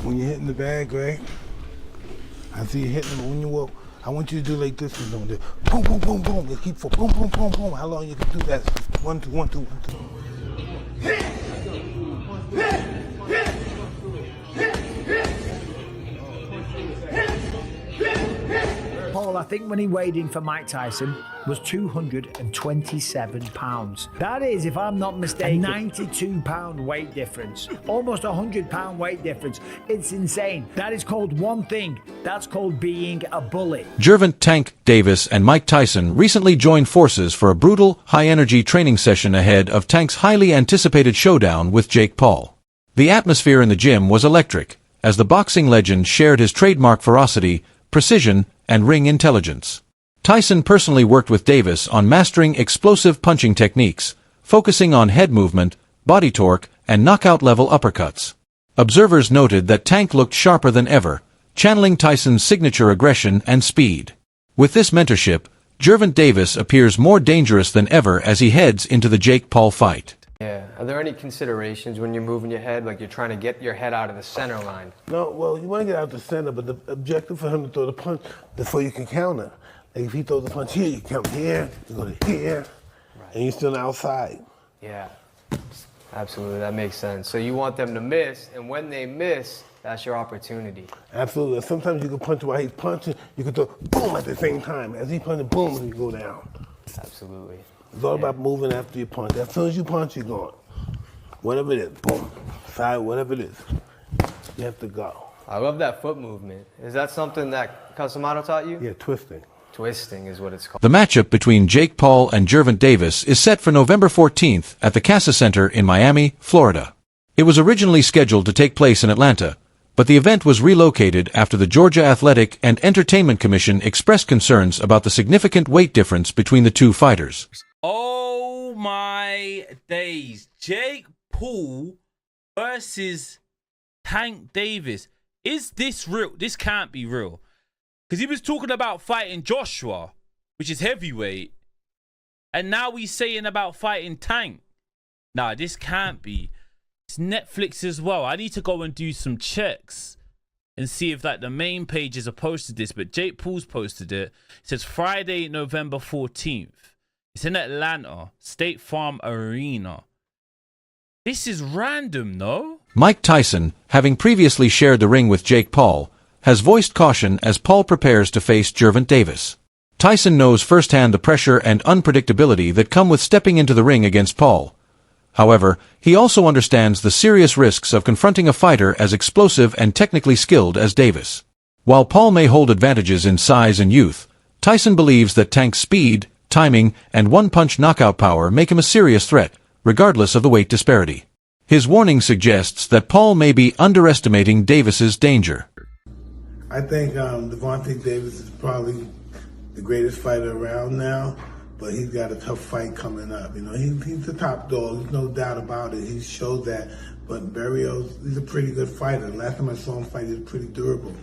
When you're hitting the bag, right? I see you hitting them. When you walk, I want you to do like this. You're doing this. Boom, boom, boom, boom. You keep for boom, boom, boom, boom. How long you can do that? 1, 2, 1, 2, 1, 2. Paul, I think when he weighed in for Mike Tyson, was 227 pounds. That is, if I'm not mistaken, a 92 pound weight difference. Almost a 100 pound weight difference. It's insane. That is called one thing. That's called being a bully. Gervonta Tank Davis and Mike Tyson recently joined forces for a brutal, high-energy training session ahead of Tank's highly anticipated showdown with Jake Paul. The atmosphere in the gym was electric, as the boxing legend shared his trademark ferocity, precision, and ring intelligence. Tyson personally worked with Davis on mastering explosive punching techniques, focusing on head movement, body torque, and knockout-level uppercuts. Observers noted that Tank looked sharper than ever, channeling Tyson's signature aggression and speed. With this mentorship, Gervonta Davis appears more dangerous than ever as he heads into the Jake Paul fight. Yeah. Are there any considerations when you're moving your head, like you're trying to get your head out of the center line? No, well, you want to get out the center, but the objective for him to throw the punch before you can counter. Like if he throws the punch here, you count here, you go to here, right, and you're still outside. Yeah, absolutely, that makes sense. So you want them to miss, and when they miss, that's your opportunity. Absolutely. Sometimes you can punch while he's punching, you can throw boom at the same time. As he's punching, boom, you go down. Absolutely. It's all about moving after you punch. As soon as you punch, you're going. Whatever it is, boom, side, whatever it is, you have to go. I love that foot movement. Is that something that Casamano taught you? Yeah, twisting. Twisting is what it's called. The matchup between Jake Paul and Gervonta Davis is set for November 14th at the Casa Center in Miami, Florida. It was originally scheduled to take place in Atlanta, but the event was relocated after the Georgia Athletic and Entertainment Commission expressed concerns about the significant weight difference between the two fighters. Oh my days. Jake Paul versus Tank Davis. Is this real? This can't be real. Because he was talking about fighting Joshua, which is heavyweight. And now he's saying about fighting Tank. Nah, this can't be. It's Netflix as well. I need to go and do some checks and see if like the main pages have posted this. But Jake Paul's posted it. It says Friday, November 14th. It's in Atlanta, State Farm Arena. This is random, no? Mike Tyson, having previously shared the ring with Jake Paul, has voiced caution as Paul prepares to face Gervonta Davis. Tyson knows firsthand the pressure and unpredictability that come with stepping into the ring against Paul. However, he also understands the serious risks of confronting a fighter as explosive and technically skilled as Davis. While Paul may hold advantages in size and youth, Tyson believes that Tank's speed, timing, and one-punch knockout power make him a serious threat, regardless of the weight disparity. His warning suggests that Paul may be underestimating Davis's danger. I think Gervonta Davis is probably the greatest fighter around now, but he's got a tough fight coming up. You know, he's the top dog. There's no doubt about it. He showed that. But Barrios, he's a pretty good fighter. Last time I saw him fight, he was pretty durable.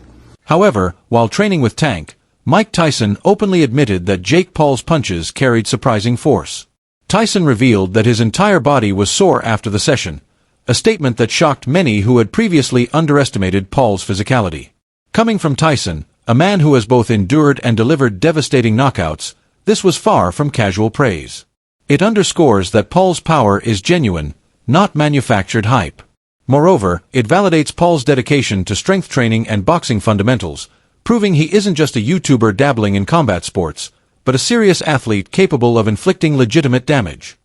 However, while training with Tank, Mike Tyson openly admitted that Jake Paul's punches carried surprising force. Tyson revealed that his entire body was sore after the session, a statement that shocked many who had previously underestimated Paul's physicality. Coming from Tyson, a man who has both endured and delivered devastating knockouts, this was far from casual praise. It underscores that Paul's power is genuine, not manufactured hype. Moreover, it validates Paul's dedication to strength training and boxing fundamentals, proving he isn't just a YouTuber dabbling in combat sports, but a serious athlete capable of inflicting legitimate damage.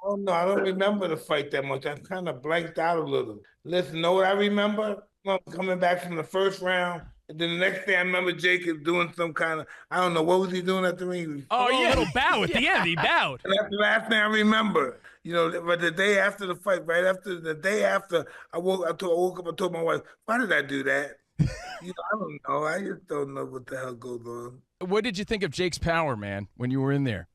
Oh no, I don't remember the fight that much. I kind of blanked out a little. Listen, know what I remember? Coming back from the first round, and then the next day I remember Jacob doing some kind of, I don't know, what was he doing at the ring? Oh, yeah, a little bow at the end. He bowed. And that's the last thing I remember. You know, but the day after the fight, right after the day after, I woke up, I told my wife, why did I do that? You know, I don't know. I just don't know what the hell goes on. What did you think of Jake's power, man, when you were in there?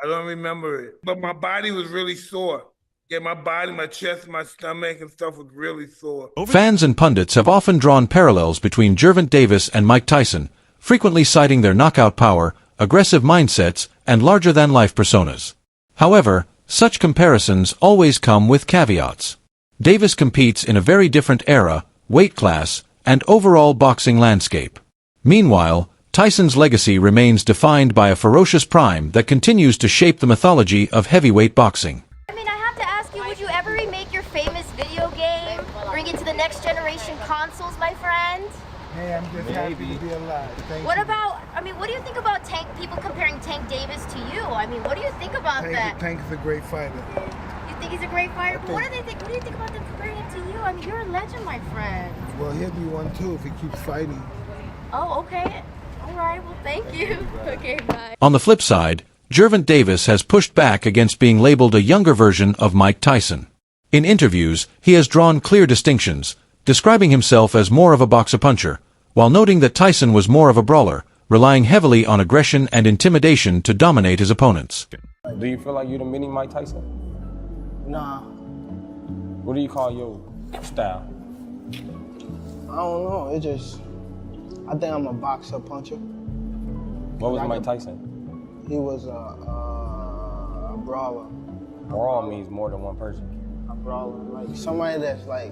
I don't remember it. But my body was really sore. Yeah, my body, my chest, my stomach and stuff was really sore. Fans and pundits have often drawn parallels between Gervonta Davis and Mike Tyson, frequently citing their knockout power, aggressive mindsets, and larger-than-life personas. However, such comparisons always come with caveats. Davis competes in a very different era, weight class, and overall boxing landscape. Meanwhile, Tyson's legacy remains defined by a ferocious prime that continues to shape the mythology of heavyweight boxing. I mean, I have to ask you, would you ever remake your famous video game? Bring it to the next generation consoles, my friend? Hey, I'm just happy to be alive. Thank What you. about, I mean, what do you think about people comparing Tank Davis to you? I mean, what do you think about that? Tank is a great fighter. You think he's a great fighter? But what do they think? What do you think about them comparing him to you? I mean, you're a legend, my friend. Well, he'll be one too if he keeps fighting. Oh, okay. All right, well, thank you. Okay, bye. On the flip side, Gervonta Davis has pushed back against being labeled a younger version of Mike Tyson. In interviews, he has drawn clear distinctions, describing himself as more of a boxer-puncher, while noting that Tyson was more of a brawler, relying heavily on aggression and intimidation to dominate his opponents. Do you feel like you're the mini Mike Tyson? Nah, What do you call your style? I don't know. I think I'm a boxer puncher. What was Mike Tyson? He was a brawler. Brawl means more than one person. A brawler, like somebody that's like,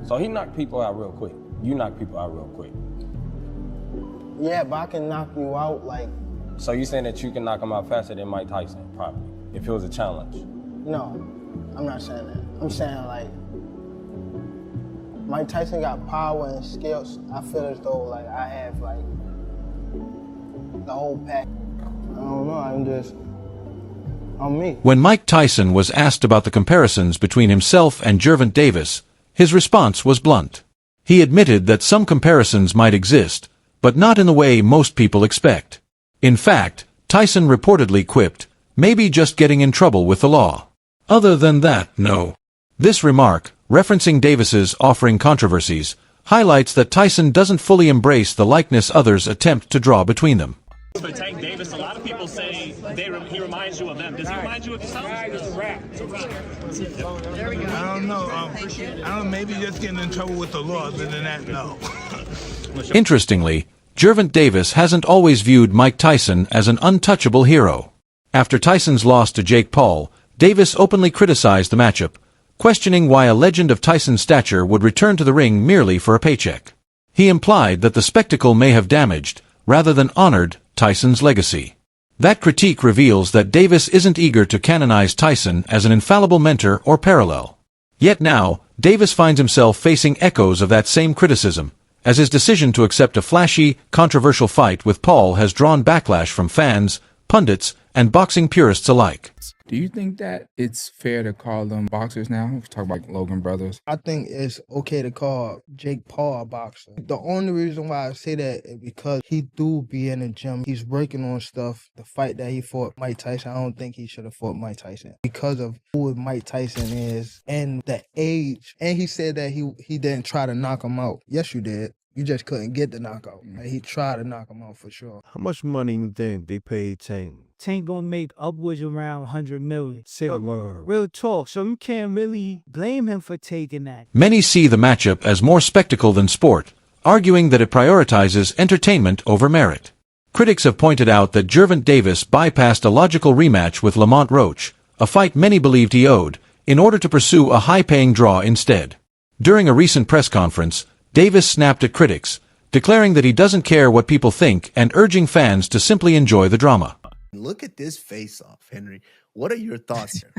So he knocked people out real quick. You knock people out real quick. yeah, but I can knock you out like, So you saying that you can knock him out faster than Mike Tyson, probably, if it was a challenge? no, I'm not saying that. I'm saying like, Mike Tyson got power and skills. I feel as though like I have like the whole pack. I don't know, I'm me. When Mike Tyson was asked about the comparisons between himself and Gervonta Davis, his response was blunt. He admitted that some comparisons might exist, but not in the way most people expect. In fact, Tyson reportedly quipped, "Maybe just getting in trouble with the law. Other than that, no." This remark, referencing Davis's offering controversies, highlights that Tyson doesn't fully embrace the likeness others attempt to draw between them. But Tank Davis, a lot of people say he reminds you of them. Does he remind you of yourself? I don't know. I don't know. Maybe just getting in trouble with the law. Other than that, no. Interestingly, Gervonta Davis hasn't always viewed Mike Tyson as an untouchable hero. After Tyson's loss to Jake Paul, Davis openly criticized the matchup, questioning why a legend of Tyson's stature would return to the ring merely for a paycheck. He implied that the spectacle may have damaged, rather than honored, Tyson's legacy. That critique reveals that Davis isn't eager to canonize Tyson as an infallible mentor or parallel. Yet now, Davis finds himself facing echoes of that same criticism, as his decision to accept a flashy, controversial fight with Paul has drawn backlash from fans, pundits, and boxing purists alike. Do you think that it's fair to call them boxers now? We talk about Logan Brothers. I think it's okay to call Jake Paul a boxer. The only reason why I say that is because he do be in the gym. He's working on stuff. The fight that he fought Mike Tyson, I don't think he should have fought Mike Tyson because of who Mike Tyson is and the age. And he said that he didn't try to knock him out. Yes, you did. You just couldn't get the knockout. Like, he tried to knock him out for sure. How much money you think they paid Tank? Tank gonna make upwards around 100 million. Say a word. Real talk, so you can't really blame him for taking that. Many see the matchup as more spectacle than sport, arguing that it prioritizes entertainment over merit. Critics have pointed out that Gervonta Davis bypassed a logical rematch with Lamont Roach, a fight many believed he owed, in order to pursue a high-paying draw instead. During a recent press conference, Davis snapped at critics, declaring that he doesn't care what people think and urging fans to simply enjoy the drama. Look at this face-off, Henry. What are your thoughts here?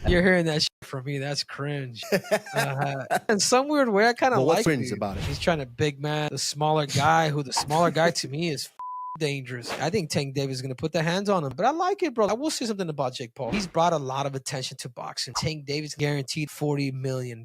You're hearing that shit from me. That's cringe. In some weird way, I kind of like cringe it. about it? He's trying to big man the smaller guy, who the smaller guy to me is dangerous. I think Tank Davis is going to put the hands on him, but I like it, bro. I will say something about Jake Paul. He's brought a lot of attention to boxing. Tank Davis guaranteed $40 million.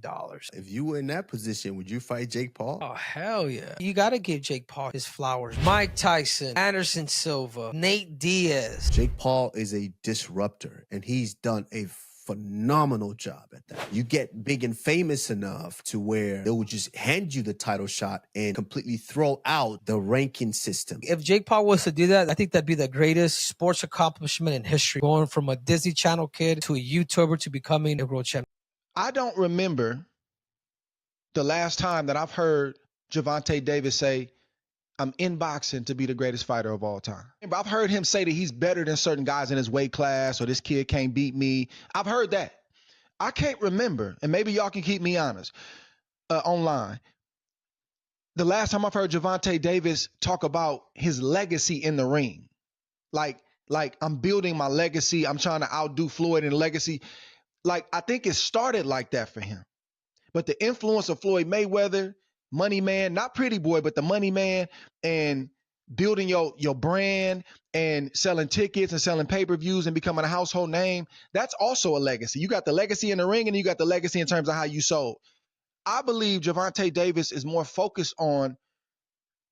If you were in that position, would you fight Jake Paul? Oh, hell yeah. You got to give Jake Paul his flowers. Mike Tyson, Anderson Silva, Nate Diaz. Jake Paul is a disruptor, and he's done a phenomenal job at that. You get big and famous enough to where they will just hand you the title shot and completely throw out the ranking system. If Jake Paul was to do that, I think that'd be the greatest sports accomplishment in history. Going from a Disney Channel kid to a YouTuber to becoming a world champion. I don't remember the last time that I've heard Gervonta Davis say, "I'm in boxing to be the greatest fighter of all time." I've heard him say that he's better than certain guys in his weight class, or this kid can't beat me. I've heard that. I can't remember, and maybe y'all can keep me honest online. The last time I've heard Gervonta Davis talk about his legacy in the ring, like I'm building my legacy. I'm trying to outdo Floyd in legacy. Like, I think it started like that for him. But the influence of Floyd Mayweather, Money Man, not Pretty Boy, but the Money Man, and building your brand and selling tickets and selling pay-per-views and becoming a household name, that's also a legacy. You got the legacy in the ring and you got the legacy in terms of how you sold. I believe Gervonta Davis is more focused on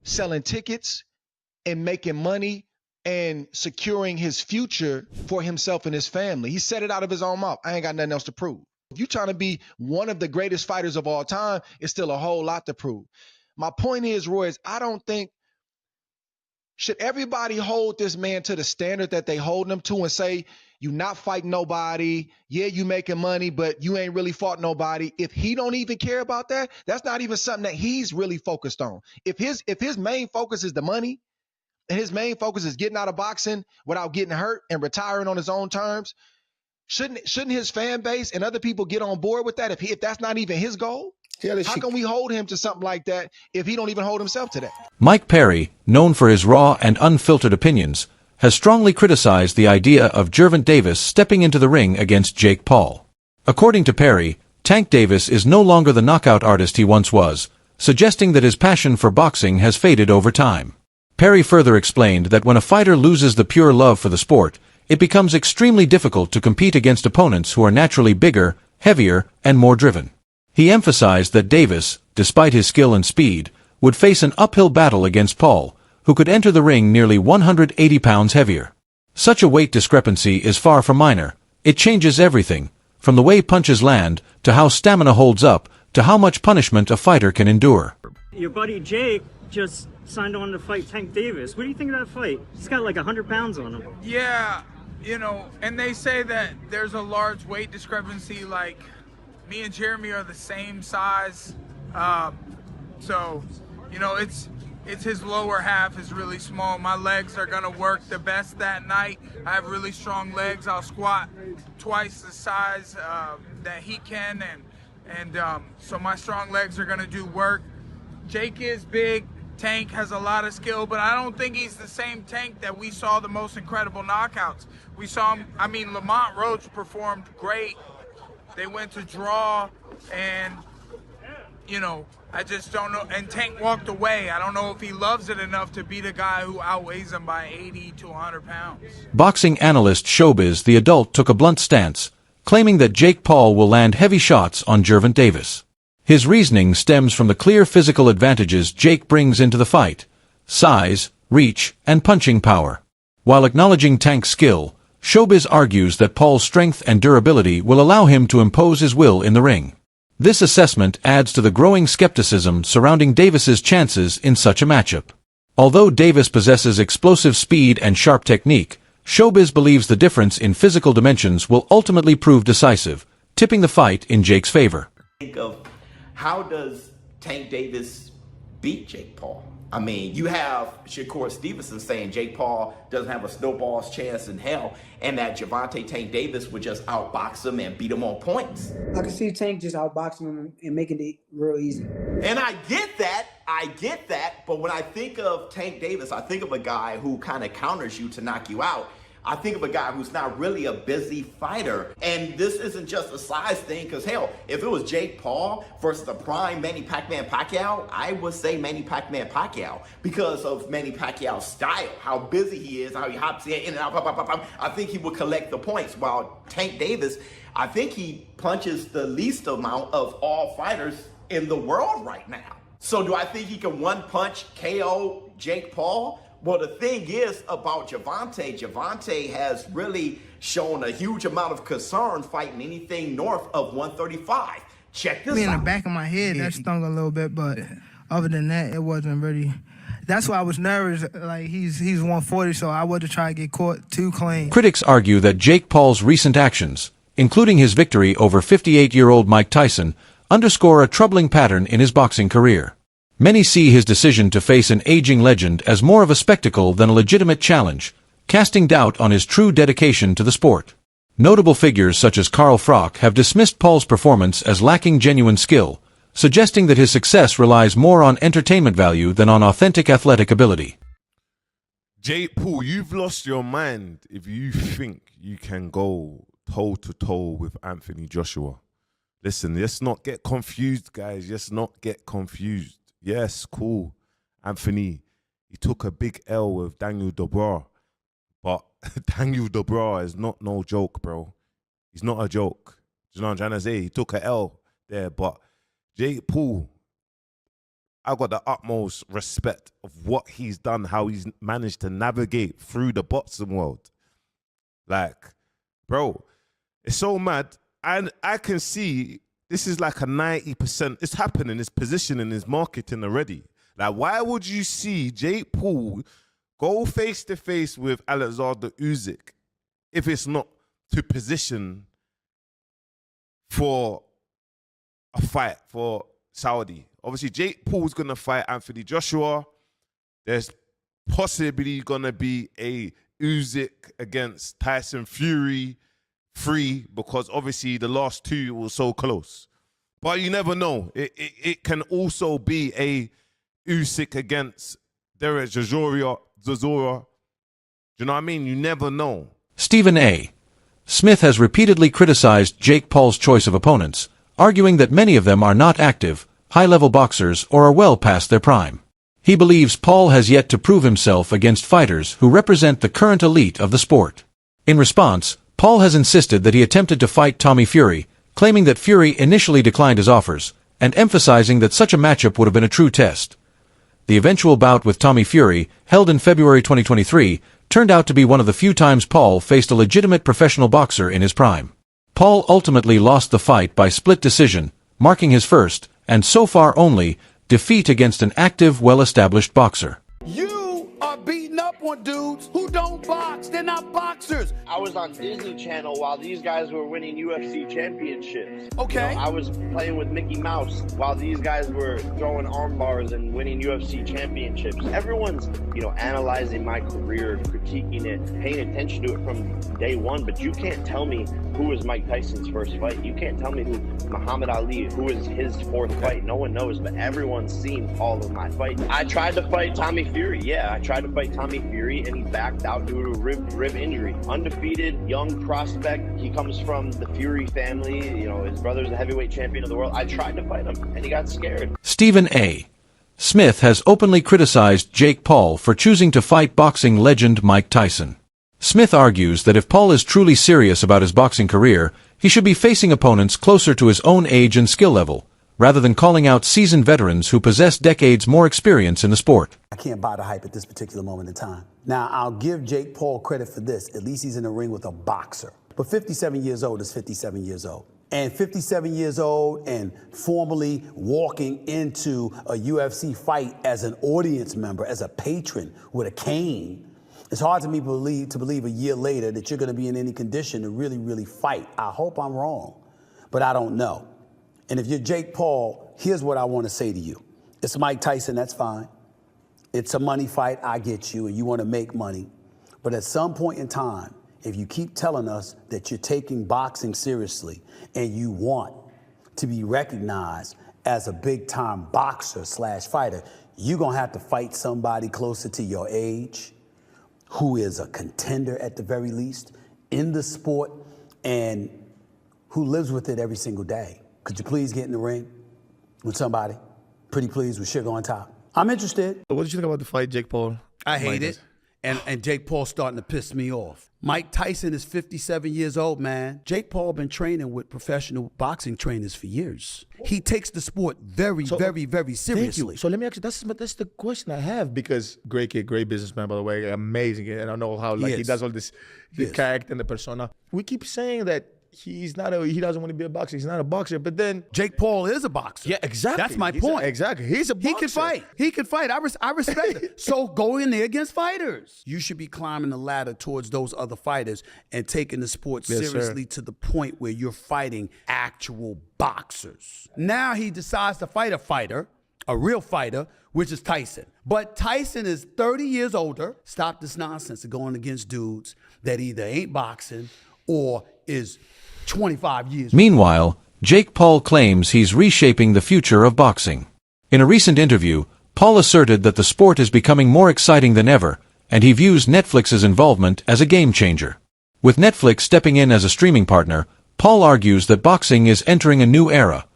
selling tickets and making money and securing his future for himself and his family. He said it out of his own mouth. I ain't got nothing else to prove. If you're trying to be one of the greatest fighters of all time, it's still a whole lot to prove. My point is, Roy, is I don't think, should everybody hold this man to the standard that they hold him to and say, you not fighting nobody, yeah, you making money, but you ain't really fought nobody. If he don't even care about that, that's not even something that he's really focused on. If his main focus is the money, and his main focus is getting out of boxing without getting hurt and retiring on his own terms, shouldn't his fan base and other people get on board with that if that's not even his goal? How can we hold him to something like that if he don't even hold himself to that? Mike Perry, known for his raw and unfiltered opinions, has strongly criticized the idea of Gervonta Davis stepping into the ring against Jake Paul. According to Perry, Tank Davis is no longer the knockout artist he once was, suggesting that his passion for boxing has faded over time. Perry further explained that when a fighter loses the pure love for the sport, it becomes extremely difficult to compete against opponents who are naturally bigger, heavier, and more driven. He emphasized that Davis, despite his skill and speed, would face an uphill battle against Paul, who could enter the ring nearly 180 pounds heavier. Such a weight discrepancy is far from minor. It changes everything, from the way punches land, to how stamina holds up, to how much punishment a fighter can endure. Your buddy Jake just signed on to fight Tank Davis. What do you think of that fight? He's got like 100 pounds on him. Yeah, and they say that there's a large weight discrepancy. Like, me and Jeremy are the same size. So, it's his lower half is really small. My legs are gonna work the best that night. I have really strong legs. I'll squat twice the size that he can, and so my strong legs are gonna do work. Jake is big. Tank has a lot of skill, but I don't think he's the same Tank that we saw the most incredible knockouts. We saw him, Lamont Roach performed great. They went to draw, and, I just don't know. And Tank walked away. I don't know if he loves it enough to beat a guy who outweighs him by 80 to 100 pounds. Boxing analyst Showbiz the Adult took a blunt stance, claiming that Jake Paul will land heavy shots on Gervonta Davis. His reasoning stems from the clear physical advantages Jake brings into the fight: size, reach, and punching power. While acknowledging Tank's skill, Showbiz argues that Paul's strength and durability will allow him to impose his will in the ring. This assessment adds to the growing skepticism surrounding Davis's chances in such a matchup. Although Davis possesses explosive speed and sharp technique, Showbiz believes the difference in physical dimensions will ultimately prove decisive, tipping the fight in Jake's favor. Think of, how does Tank Davis beat Jake Paul? You have Shakur Stevenson saying Jake Paul doesn't have a snowball's chance in hell, and that Gervonta Tank Davis would just outbox him and beat him on points. I can see Tank just outboxing him and making it real easy. And I get that, but when I think of Tank Davis, I think of a guy who kind of counters you to knock you out. I think of a guy who's not really a busy fighter. And this isn't just a size thing, because hell, if it was Jake Paul versus the prime Manny Pacquiao, I would say Manny Pacquiao because of Manny Pacquiao's style, how busy he is, how he hops in and out, I think he would collect the points. While Tank Davis, I think he punches the least amount of all fighters in the world right now. So do I think he can one punch KO Jake Paul? Well, the thing is about Gervonta has really shown a huge amount of concern fighting anything north of 135. Check this out. In the back of my head, that stung a little bit, but other than that, it wasn't really. That's why I was nervous. Like, he's 140, so I wasn't trying to get caught too clean. Critics argue that Jake Paul's recent actions, including his victory over 58-year-old Mike Tyson, underscore a troubling pattern in his boxing career. Many see his decision to face an aging legend as more of a spectacle than a legitimate challenge, casting doubt on his true dedication to the sport. Notable figures such as Carl Froch have dismissed Paul's performance as lacking genuine skill, suggesting that his success relies more on entertainment value than on authentic athletic ability. Jake Paul, you've lost your mind if you think you can go toe-to-toe with Anthony Joshua. Listen, let's not get confused, guys. Let's not get confused. Yes, cool. Anthony, he took a big L with Daniel Dubois. But Daniel Dubois is not no joke, bro. He's not a joke. Do you know what I'm trying to say? He took a L there. But Jake Paul, I got the utmost respect of what he's done, how he's managed to navigate through the boxing world. Like, bro, it's so mad. And I can see this is like a 90%. It's happening. It's positioning, it's marketing already. Like, why would you see Jake Paul go face-to-face with Alexander Usyk if it's not to position for a fight for Saudi? Obviously, Jake Paul's going to fight Anthony Joshua. There's possibly going to be a Usyk against Tyson Fury 3 because obviously the last two were so close. But you never know. It can also be a Usyk against Derek Chisora. Do you know what I mean? You never know. Stephen A. Smith has repeatedly criticized Jake Paul's choice of opponents, arguing that many of them are not active, high-level boxers or are well past their prime. He believes Paul has yet to prove himself against fighters who represent the current elite of the sport. In response, Paul has insisted that he attempted to fight Tommy Fury, claiming that Fury initially declined his offers, and emphasizing that such a matchup would have been a true test. The eventual bout with Tommy Fury, held in February 2023, turned out to be one of the few times Paul faced a legitimate professional boxer in his prime. Paul ultimately lost the fight by split decision, marking his first, and so far only, defeat against an active, well-established boxer. You are beating up on dudes who don't box. They're not boxers. I was on Disney Channel while these guys were winning UFC championships. Okay. You know, I was playing with Mickey Mouse while these guys were throwing arm bars and winning UFC championships. Everyone's, analyzing my career, critiquing it, paying attention to it from day one, but you can't tell me who was Mike Tyson's first fight. You can't tell me who Muhammad Ali, who was his fourth fight. No one knows, but everyone's seen all of my fights. I tried to fight Tommy Fury. Yeah, I tried to fight Tommy Fury, and he backed out due to a rib injury. Undefeated, young prospect. He comes from the Fury family. His brother's the heavyweight champion of the world. I tried to fight him, and he got scared. Stephen A. Smith has openly criticized Jake Paul for choosing to fight boxing legend Mike Tyson. Smith argues that if Paul is truly serious about his boxing career, he should be facing opponents closer to his own age and skill level, rather than calling out seasoned veterans who possess decades more experience in the sport. I can't buy the hype at this particular moment in time. Now, I'll give Jake Paul credit for this. At least he's in the ring with a boxer. But 57 years old is 57 years old. And 57 years old and formally walking into a UFC fight as an audience member, as a patron with a cane, it's hard to me to believe a year later that you're going to be in any condition to really, really fight. I hope I'm wrong, but I don't know. And if you're Jake Paul, here's what I want to say to you. It's Mike Tyson, that's fine. It's a money fight, I get you, and you want to make money. But at some point in time, if you keep telling us that you're taking boxing seriously and you want to be recognized as a big-time boxer / fighter, you're going to have to fight somebody closer to your age, who is a contender at the very least in the sport and who lives with it every single day. Could you please get in the ring with somebody? Pretty please, with sugar on top. I'm interested. What did you think about the fight, Jake Paul? I hate it. And Jake Paul's starting to piss me off. Mike Tyson is 57 years old, man. Jake Paul been training with professional boxing trainers for years. He takes the sport very, very, very seriously. Thank you. So let me ask you, that's the question I have, because great kid, great businessman, by the way, amazing. And I know how he does all this, the character and the persona. We keep saying that he doesn't want to be a boxer. He's not a boxer, but then Jake Paul is a boxer. Yeah, exactly. That's my point. Exactly. He's a boxer. He can fight. I respect it. So go in there against fighters. You should be climbing the ladder towards those other fighters and taking the sport seriously to the point where you're fighting actual boxers. Now he decides to fight a fighter, a real fighter, which is Tyson. But Tyson is 30 years older. Stop this nonsense of going against dudes that either ain't boxing or is 25 years. Meanwhile, Jake Paul claims he's reshaping the future of boxing. In a recent interview, Paul asserted that the sport is becoming more exciting than ever, and he views Netflix's involvement as a game changer. With Netflix stepping in as a streaming partner, Paul argues that boxing is entering a new era,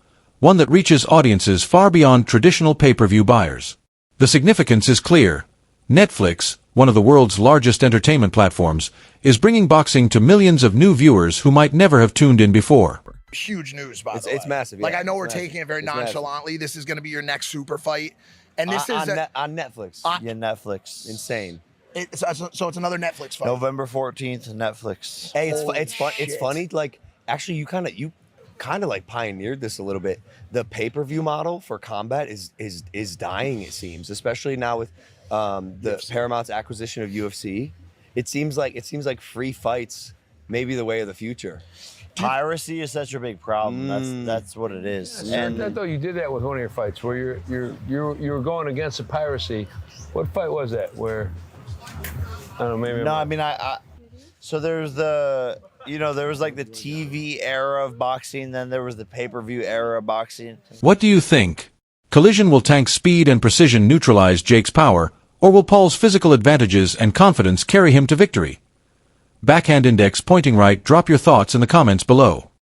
one that reaches audiences far beyond traditional pay-per-view buyers. The significance is clear. Netflix, one of the world's largest entertainment platforms, is bringing boxing to millions of new viewers who might never have tuned in before. Huge news, by the way. It's massive. Like, yeah. I know we're It's taking it very massive. It's nonchalantly. This is going to be your next super fight. And this is on Netflix. On- Yeah, Netflix. Insane. So it's another Netflix fight. November 14th, Netflix. Hey, it's fun. It's funny. Like, actually, you kind of like pioneered this a little bit. The pay-per-view model for combat is dying. It seems, especially now with the Paramount's acquisition of UFC. It seems like free fights may be the way of the future. Piracy is such a big problem. That's what it is. And I thought you did that with one of your fights, where you were going against the piracy. What fight was that? Where I don't know, maybe. No, I mean so there's there was like the TV era of boxing, then there was the pay-per-view era of boxing. What do you think? Collision will Tank's speed and precision neutralize Jake's power, or will Paul's physical advantages and confidence carry him to victory? Backhand index pointing right. Drop your thoughts in the comments below.